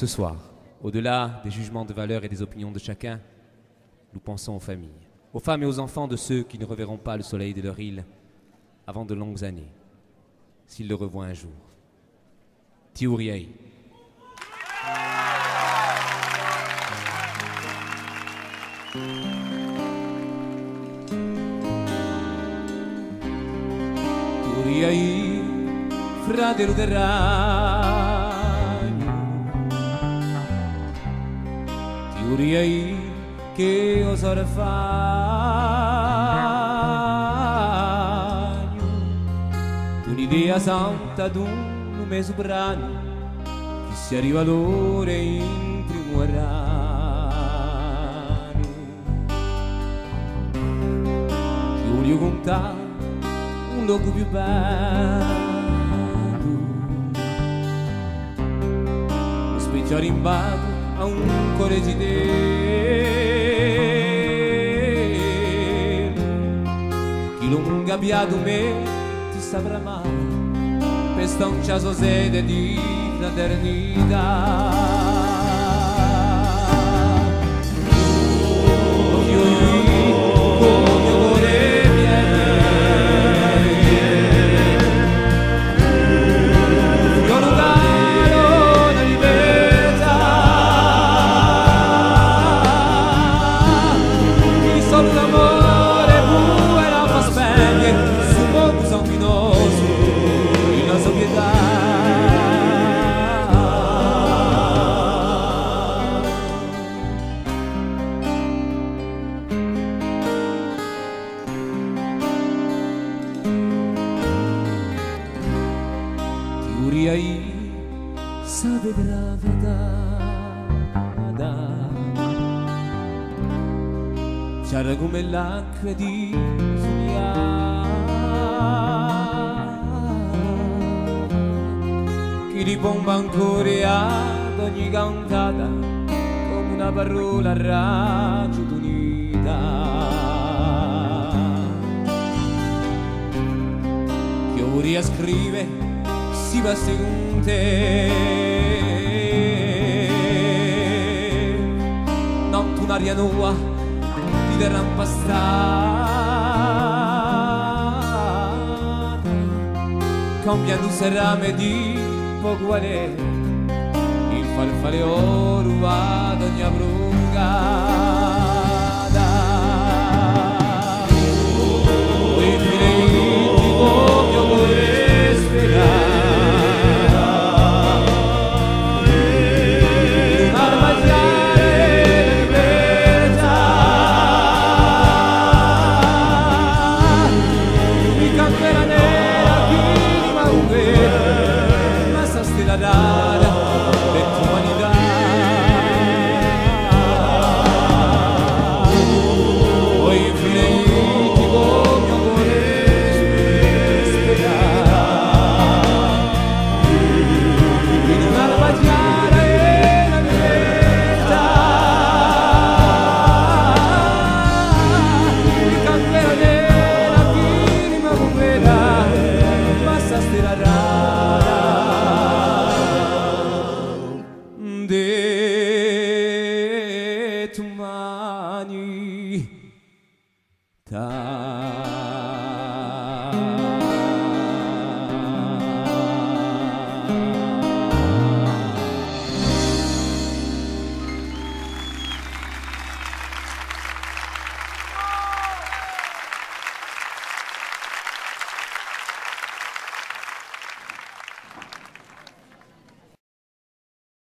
Ce soir, au-delà des jugements de valeur et des opinions de chacun, nous pensons aux familles, aux femmes et aux enfants de ceux qui ne reverront pas le soleil de leur île avant de longues années, s'ils le revoient un jour. Tiuriei. Tiuriei, fratello del ragno, Tiuriei che osare fagno, un'idea santa d'un mese brano, che si arriva l'ora in primo ragno. Ti voglio contare un luogo più bello, lo specchiare in bago a un cuore di te, chi lunga abbiato me ti saprà mai, per sta un ciaso sede di fraternità. Tiuriei sabe gravada, c'era come l'acqua di sognare, che ripomba ancora ad ogni cantata come una parola a raggio d'unità, che ora scrive si va con te, non tu un'aria nuova ti darà impastata, cambiando serame di poco vale, il farfalle oro va ad ogni abrungata, e finiti voglio vorrei sperare. De